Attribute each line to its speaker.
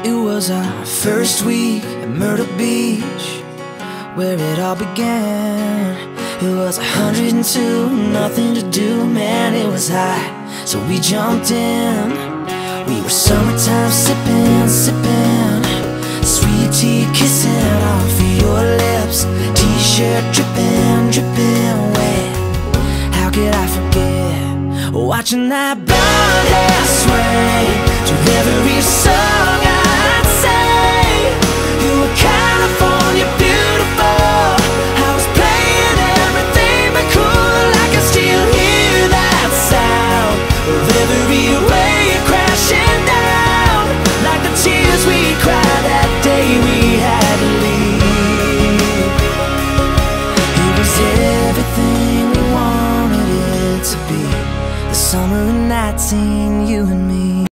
Speaker 1: It was our first week at Myrtle Beach, where it all began. It was 102, nothing to do, man, it was hot, so we jumped in. We were summertime sipping, sipping, sweet tea kissing off your lips, t-shirt dripping, dripping wet. How could I forget watching that blonde hair sway to every song I'd say? You were California beautiful. I was playing everything but cool. I can still hear that sound of every wave crashing down, like the tears we cried that day we had to leave. It was everything we wanted it to be, the summer of 19, you and me.